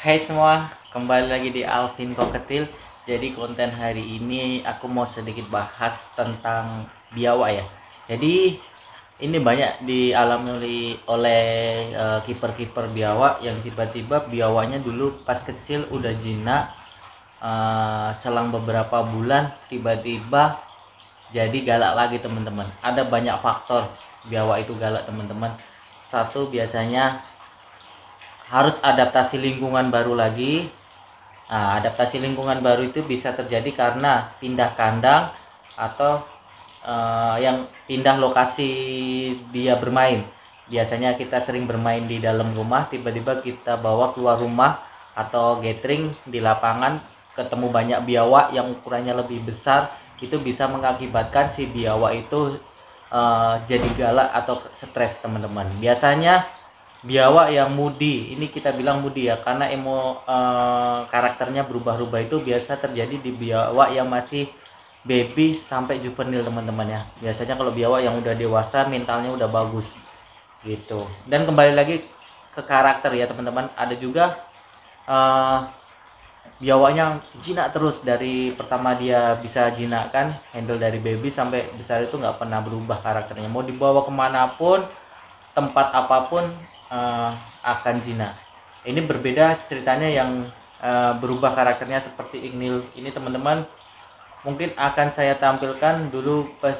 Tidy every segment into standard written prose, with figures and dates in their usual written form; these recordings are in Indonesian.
Hai semua, kembali lagi di Alvin Koketil. Jadi konten hari ini aku mau sedikit bahas tentang biawak ya. Jadi ini banyak dialami oleh kiper-kiper biawak yang tiba-tiba biawaknya dulu pas kecil udah jinak, selang beberapa bulan tiba-tiba jadi galak lagi teman-teman. Ada banyak faktor biawak itu galak teman-teman. Satu, biasanya harus adaptasi lingkungan baru lagi. Nah, adaptasi lingkungan baru itu bisa terjadi karena pindah kandang atau yang pindah lokasi dia bermain. Biasanya kita sering bermain di dalam rumah, tiba-tiba kita bawa keluar rumah atau gathering di lapangan, ketemu banyak biawak yang ukurannya lebih besar, itu bisa mengakibatkan si biawak itu jadi galak atau stres teman-teman. Biasanya biawak yang moody, ini kita bilang moody ya, karena karakternya berubah-ubah, itu biasa terjadi di biawak yang masih baby sampai juvenil teman-teman ya. Biasanya kalau biawak yang udah dewasa mentalnya udah bagus gitu. Dan kembali lagi ke karakter ya teman-teman, ada juga biawaknya jinak terus dari pertama dia bisa jinak kan, handle dari baby sampai besar itu nggak pernah berubah karakternya, mau dibawa kemanapun, tempat apapun akan jinak. Ini berbeda ceritanya yang berubah karakternya seperti Ignil ini teman-teman. Mungkin akan saya tampilkan dulu pas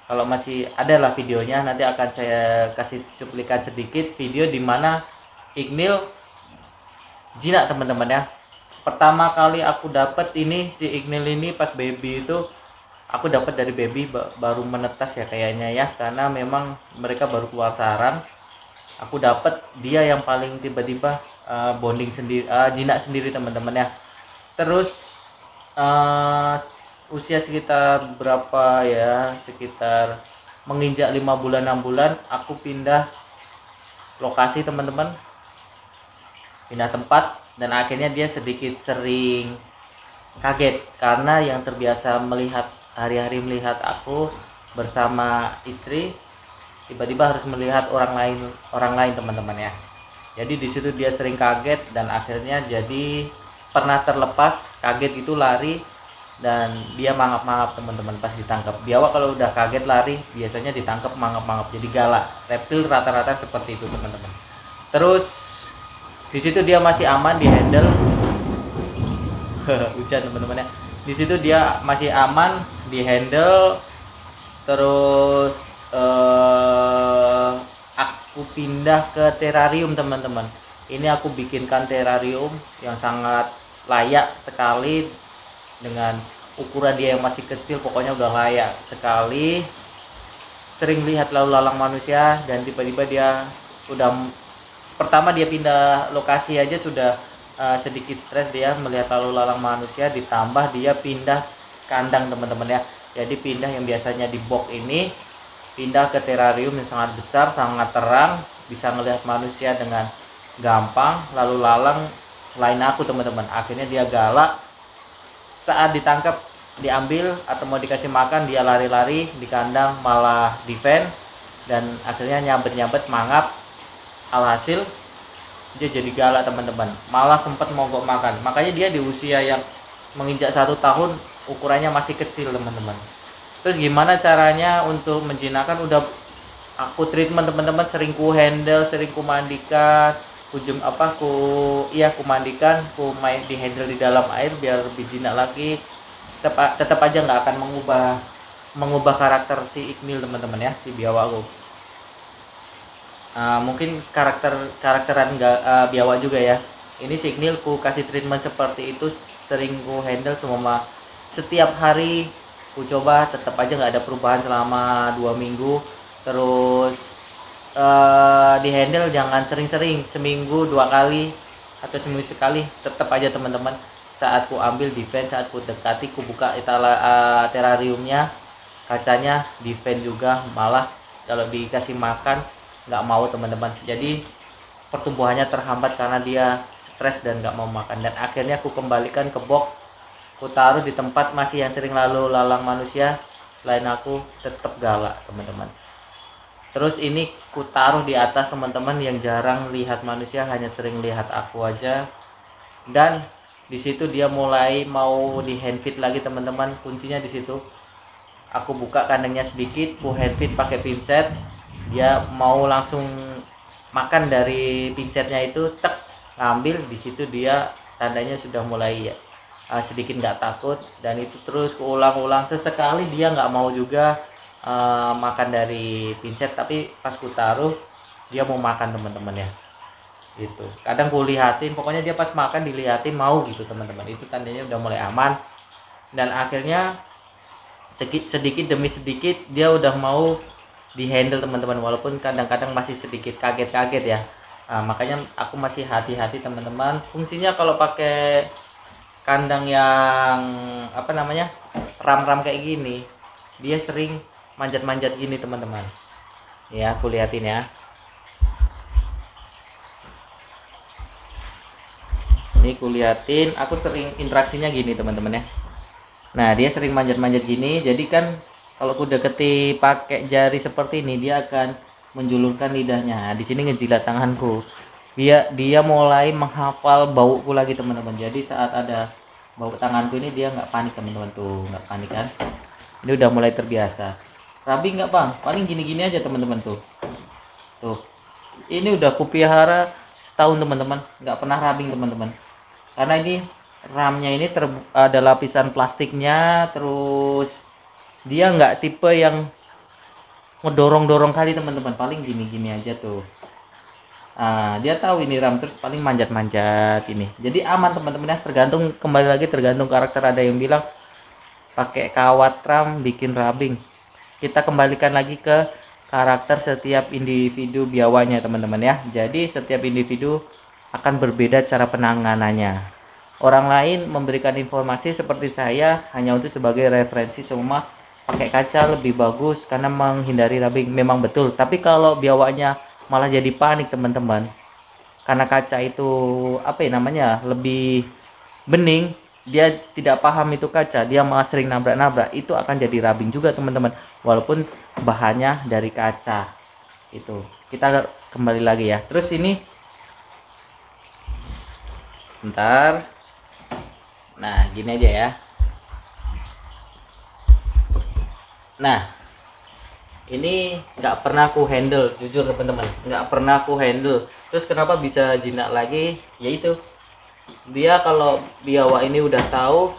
kalau masih ada lah videonya, nanti akan saya kasih cuplikan sedikit video dimana Ignil jinak teman-teman ya. Pertama kali aku dapat ini si Ignil ini pas baby itu, aku dapat dari baby baru menetas ya kayaknya ya, karena memang mereka baru keluar sarang. Aku dapat dia yang paling tiba-tiba bonding sendiri, jinak sendiri teman-teman ya. Terus usia sekitar berapa ya, sekitar menginjak 5 bulan 6 bulan aku pindah lokasi teman-teman, pindah tempat, dan akhirnya dia sedikit sering kaget karena yang terbiasa melihat hari-hari melihat aku bersama istri, tiba-tiba harus melihat orang lain teman-teman ya. Jadi di situ dia sering kaget dan akhirnya jadi pernah terlepas, kaget itu lari, dan dia mangap-mangap teman-teman pas ditangkap. Biawak kalau udah kaget lari biasanya ditangkap mangap-mangap, jadi galak. Reptil rata-rata seperti itu teman-teman. Terus di situ dia masih aman di handle. Hujan teman-teman ya. Di situ dia masih aman di handle. Terus aku pindah ke terrarium teman-teman. Ini aku bikinkan terrarium yang sangat layak sekali, dengan ukuran dia yang masih kecil, pokoknya udah layak sekali. Sering lihat lalu lalang manusia, dan tiba-tiba dia udah, pertama dia pindah lokasi aja sudah sedikit stres dia melihat lalu lalang manusia, ditambah dia pindah kandang teman-teman ya. Jadi pindah yang biasanya di box ini pindah ke terrarium yang sangat besar, sangat terang, bisa melihat manusia dengan gampang. Lalu lalang selain aku teman-teman, akhirnya dia galak. Saat ditangkap, diambil atau mau dikasih makan, dia lari-lari di kandang malah defend, dan akhirnya nyabet-nyabet mangap. Alhasil dia jadi galak teman-teman, malah sempat mogok makan. Makanya dia di usia yang menginjak 1 tahun ukurannya masih kecil teman-teman. Terus gimana caranya untuk menjinakkan? Udah aku treatment teman-teman, sering ku handle, sering ku mandikan, ku mandikan, ku main di handle di dalam air biar lebih jinak lagi. Tetap aja nggak akan mengubah karakter si Ignil teman-teman ya, si biawak aku. Mungkin karakteran biawak juga ya. Ini si Ignil ku kasih treatment seperti itu, sering ku handle semua setiap hari. Ku coba, tetap aja nggak ada perubahan selama 2 minggu. Terus di handle jangan sering-sering, seminggu 2 kali atau seminggu sekali, tetap aja teman-teman. Saat ku ambil defense, saat ku dekati, ku buka terrariumnya, kacanya defense juga, malah kalau dikasih makan nggak mau teman-teman. Jadi pertumbuhannya terhambat karena dia stres dan nggak mau makan. Dan akhirnya ku kembalikan ke box, ku taruh di tempat masih yang sering lalu lalang manusia. Selain aku tetap galak teman-teman. Terus ini ku taruh di atas teman-teman, yang jarang lihat manusia, hanya sering lihat aku aja. Dan di situ dia mulai mau di handfeed lagi teman-teman. Kuncinya di situ. Aku buka kandangnya sedikit, ku handfeed pakai pinset. Dia mau langsung makan dari pinsetnya itu, tek, ngambil. Di situ dia tandanya sudah mulai sedikit nggak takut. Dan itu terus keulang-ulang. Sesekali dia nggak mau juga makan dari pinset, tapi pas ku taruh dia mau makan teman-teman ya. Gitu. Kadang ku lihatin, pokoknya dia pas makan dilihatin mau gitu teman-teman. Itu tandanya udah mulai aman. Dan akhirnya sedikit demi sedikit dia udah mau di handle teman-teman, walaupun kadang-kadang masih sedikit kaget-kaget ya. Makanya aku masih hati-hati teman-teman. Fungsinya kalau pakai kandang yang apa namanya, ram-ram kayak gini, dia sering manjat-manjat gini teman-teman. Ya, aku liatin ya. Ini aku liatin, aku sering interaksinya gini teman-teman ya. Nah, dia sering manjat-manjat gini, jadi kan kalau aku deketi pakai jari seperti ini, dia akan menjulurkan lidahnya. Di sini ngejilat tanganku. Dia mulai menghafal bauku lagi teman-teman. Jadi saat ada bau tanganku ini dia nggak panik teman-teman, tuh nggak panik kan? Ini udah mulai terbiasa. Rabi nggak bang? Paling gini-gini aja teman-teman tuh. Tuh, ini udah kupihara setahun teman-teman, nggak pernah rabing teman-teman. Karena ini ramnya ini ada lapisan plastiknya, terus dia nggak tipe yang ngedorong-dorong kali teman-teman, paling gini-gini aja tuh. Dia tahu ini ram, terus paling manjat-manjat ini. Jadi aman teman-teman ya, tergantung, kembali lagi tergantung karakter. Ada yang bilang pakai kawat ram bikin rabing. Kita kembalikan lagi ke karakter setiap individu biawanya teman-teman ya. Jadi setiap individu akan berbeda cara penanganannya. Orang lain memberikan informasi seperti saya hanya untuk sebagai referensi, semua pakai kaca lebih bagus karena menghindari rabing. Memang betul, tapi kalau biawanya malah jadi panik teman-teman, karena kaca itu apa ya namanya, lebih bening, dia tidak paham itu kaca, dia malah sering nabrak-nabrak, itu akan jadi rabing juga teman-teman, walaupun bahannya dari kaca. Itu kita kembali lagi ya. Terus ini bentar, nah gini aja ya. Nah, ini nggak pernah aku handle, jujur teman-teman, nggak pernah aku handle. Terus kenapa bisa jinak lagi? Yaitu dia, kalau biawak ini udah tahu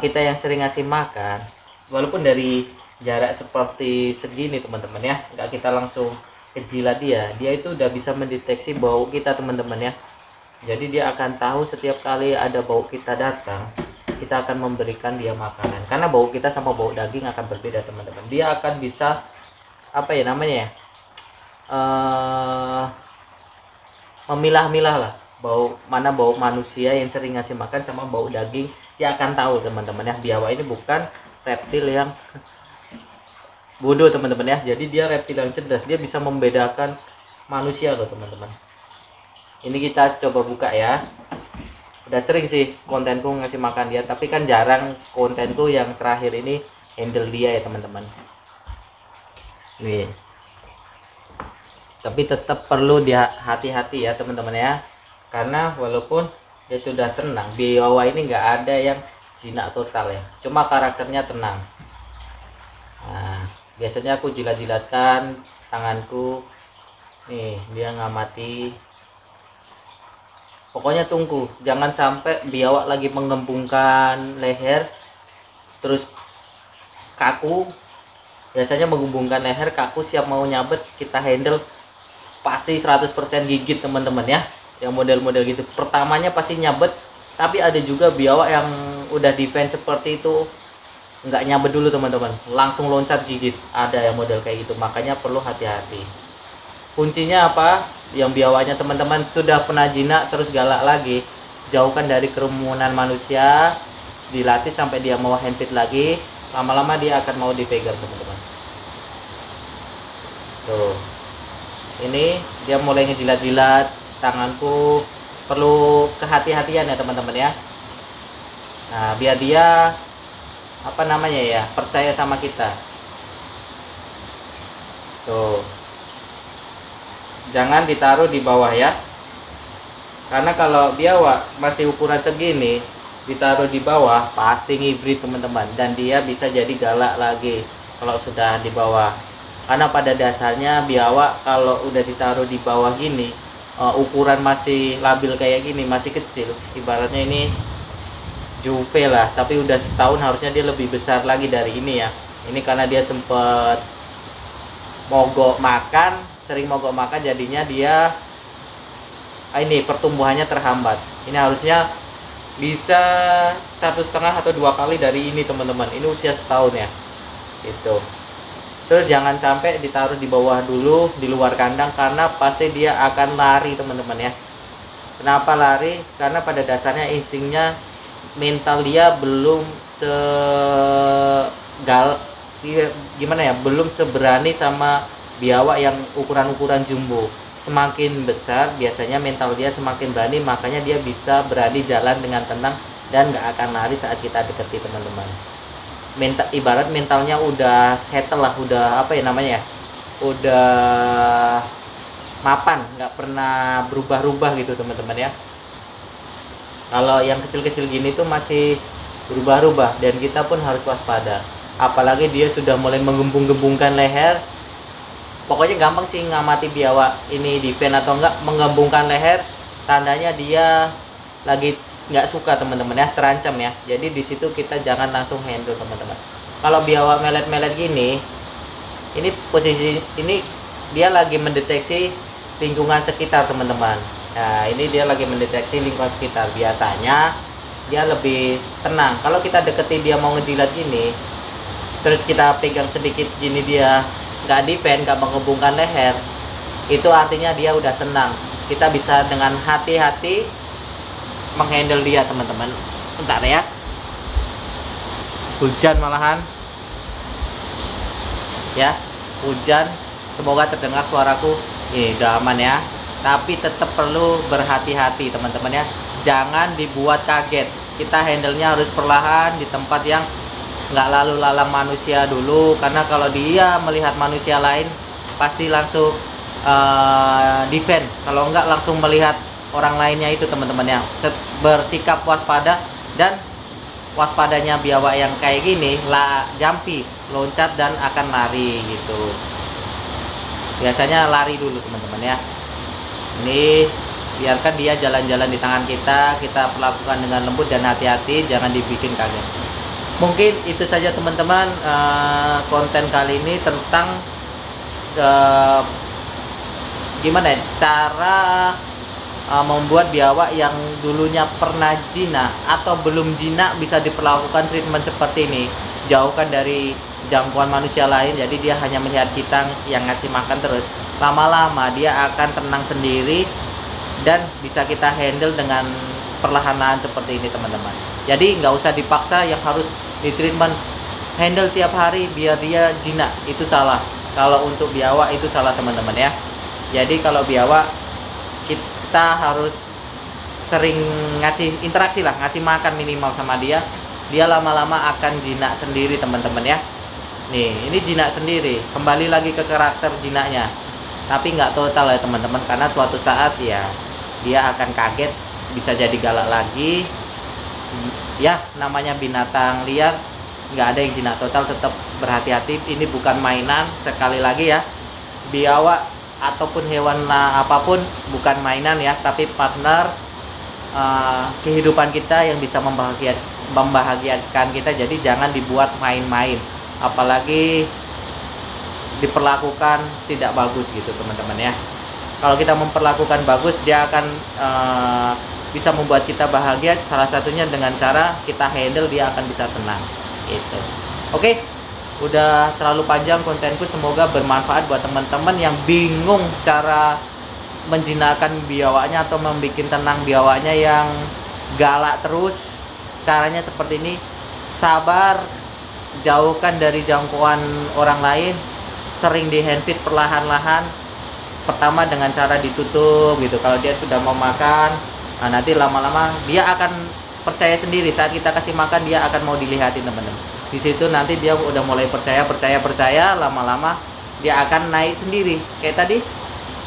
kita yang sering ngasih makan, walaupun dari jarak seperti segini teman-teman ya, nggak kita langsung kejilat dia itu udah bisa mendeteksi bau kita teman-teman ya. Jadi dia akan tahu setiap kali ada bau kita datang, kita akan memberikan dia makanan. Karena bau kita sama bau daging akan berbeda teman-teman. Dia akan bisa apa ya namanya ya, memilah-milah lah bau mana bau manusia yang sering ngasih makan sama bau daging. Dia akan tahu teman-teman ya. Biawak ini bukan reptil yang bodoh teman-teman ya. Jadi dia reptil yang cerdas, dia bisa membedakan manusia loh teman-teman. Ini kita coba buka ya. Udah sering sih kontenku ngasih makan dia, tapi kan jarang kontenku yang terakhir ini handle dia ya teman-teman. Nih, tapi tetap perlu hati-hati ya teman-teman ya, karena walaupun dia sudah tenang, biawak ini nggak ada yang jinak total ya, cuma karakternya tenang. Nah, biasanya aku jilat-jilatkan tanganku nih, dia ngamati. Pokoknya tunggu, jangan sampai biawak lagi mengembungkan leher terus kaku. Biasanya mengembungkan leher kaku, siap mau nyabet, kita handle pasti 100% gigit teman-teman ya. Yang model-model gitu pertamanya pasti nyabet, tapi ada juga biawak yang udah defense seperti itu nggak nyabet dulu teman-teman, langsung loncat gigit. Ada yang model kayak gitu, makanya perlu hati-hati. Kuncinya apa? Yang biawaknya teman-teman sudah pernah jinak terus galak lagi, jauhkan dari kerumunan manusia, dilatih sampai dia mau handfeed lagi. Lama-lama dia akan mau dipegang teman-teman. Tuh, ini dia mulai ngejilat-jilat tanganku, perlu kehati-hatian ya teman-teman ya. Nah, biar dia apa namanya ya, percaya sama kita. Tuh. Jangan ditaruh di bawah ya. Karena kalau biawak masih ukuran segini ditaruh di bawah pasti ngibrit teman-teman, dan dia bisa jadi galak lagi kalau sudah di bawah. Karena pada dasarnya biawak kalau udah ditaruh di bawah gini, ukuran masih labil kayak gini, masih kecil, ibaratnya ini juve lah, tapi udah setahun harusnya dia lebih besar lagi dari ini ya. Ini karena dia sempet mogok makan, sering mogok makan, jadinya dia ini pertumbuhannya terhambat. Ini harusnya bisa 1,5 atau 2 kali dari ini teman-teman. Ini usia setahun ya, itu. Terus jangan sampai ditaruh di bawah dulu, di luar kandang, karena pasti dia akan lari teman-teman ya. Kenapa lari? Karena pada dasarnya instingnya, mental dia belum gimana ya, belum seberani sama biawak yang ukuran-ukuran jumbo. Semakin besar biasanya mental dia semakin berani, makanya dia bisa berani jalan dengan tenang dan gak akan lari saat kita deketi teman-teman. Ibarat mentalnya udah settle lah, udah apa ya namanya ya, udah mapan, nggak pernah berubah-ubah gitu teman-teman ya. Kalau yang kecil-kecil gini tuh masih berubah-ubah, dan kita pun harus waspada. Apalagi dia sudah mulai menggembung-gembungkan leher. Pokoknya gampang sih ngamati biawak ini defend atau enggak menggembungkan leher, tandanya dia lagi nggak suka teman-teman ya, terancam ya. Jadi di situ kita jangan langsung handle teman-teman. Kalau biawak melet-melet gini, ini posisi ini dia lagi mendeteksi lingkungan sekitar teman-teman. Nah ini dia lagi mendeteksi lingkungan sekitar. Biasanya dia lebih tenang. Kalau kita deketin dia mau ngejilat gini, terus kita pegang sedikit gini, dia nggak defend, nggak menghubungkan leher, itu artinya dia udah tenang. Kita bisa dengan hati-hati menghandle dia teman-teman. Bentar ya, hujan malahan ya, hujan. Semoga terdengar suaraku. Ini udah aman ya, tapi tetap perlu berhati-hati teman-teman ya. Jangan dibuat kaget. Kita handle-nya harus perlahan di tempat yang nggak lalu lalang manusia dulu, karena kalau dia melihat manusia lain pasti langsung defend. Kalau nggak langsung melihat orang lainnya itu teman-teman ya. Bersikap waspada, dan waspadanya biawak yang kayak gini jumpy, loncat dan akan lari gitu. Biasanya lari dulu teman-teman ya. Ini biarkan dia jalan-jalan di tangan kita, kita perlakukan dengan lembut dan hati-hati, jangan dibikin kaget. Mungkin itu saja teman-teman konten kali ini tentang gimana ya, cara membuat biawak yang dulunya pernah jinak atau belum jinak bisa diperlakukan treatment seperti ini. Jauhkan dari jangkauan manusia lain, jadi dia hanya melihat kita yang ngasih makan terus. Lama-lama dia akan tenang sendiri dan bisa kita handle dengan perlahan-lahan seperti ini teman-teman. Jadi nggak usah dipaksa yang harus di treatment handle tiap hari biar dia jinak, itu salah. Kalau untuk biawak itu salah teman-teman ya. Jadi kalau biawak kita harus sering ngasih interaksi lah, ngasih makan minimal sama dia. Dia lama-lama akan jinak sendiri teman-teman ya. Nih, ini jinak sendiri. Kembali lagi ke karakter jinaknya. Tapi nggak total ya teman-teman, karena suatu saat ya dia akan kaget, bisa jadi galak lagi. Ya, namanya binatang liar, nggak ada yang jinak total. Tetap berhati-hati, ini bukan mainan. Sekali lagi ya, biawak ataupun hewan apapun bukan mainan ya, tapi partner kehidupan kita yang bisa membahagiakan kita. Jadi jangan dibuat main-main, apalagi diperlakukan tidak bagus gitu teman-teman ya. Kalau kita memperlakukan bagus, dia akan bisa membuat kita bahagia. Salah satunya dengan cara kita handle, dia akan bisa tenang gitu. Oke, udah terlalu panjang kontenku. Semoga bermanfaat buat teman-teman yang bingung cara menjinakkan biawaknya atau membuat tenang biawaknya yang galak terus. Caranya seperti ini. Sabar, jauhkan dari jangkauan orang lain, sering di handfeed perlahan-lahan. Pertama dengan cara ditutup gitu. Kalau dia sudah mau makan, nah nanti lama-lama dia akan percaya sendiri. Saat kita kasih makan, dia akan mau dilihatin teman-teman. Di situ nanti dia udah mulai percaya. Lama-lama dia akan naik sendiri. Kayak tadi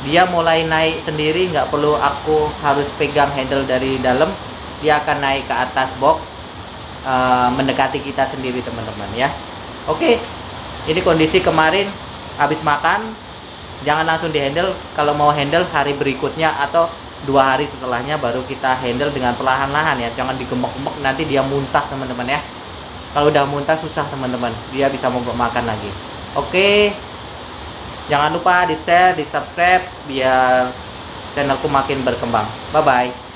dia mulai naik sendiri, nggak perlu aku harus pegang handle dari dalam, dia akan naik ke atas box, mendekati kita sendiri teman-teman ya. Oke, ini kondisi kemarin habis makan. Jangan langsung di handle, kalau mau handle hari berikutnya atau 2 hari setelahnya baru kita handle dengan perlahan-lahan ya. Jangan digembok-gembok, nanti dia muntah teman-teman ya. Kalau udah muntah susah teman-teman, dia bisa mogok makan lagi. Oke, jangan lupa di share, di subscribe biar channelku makin berkembang. Bye bye.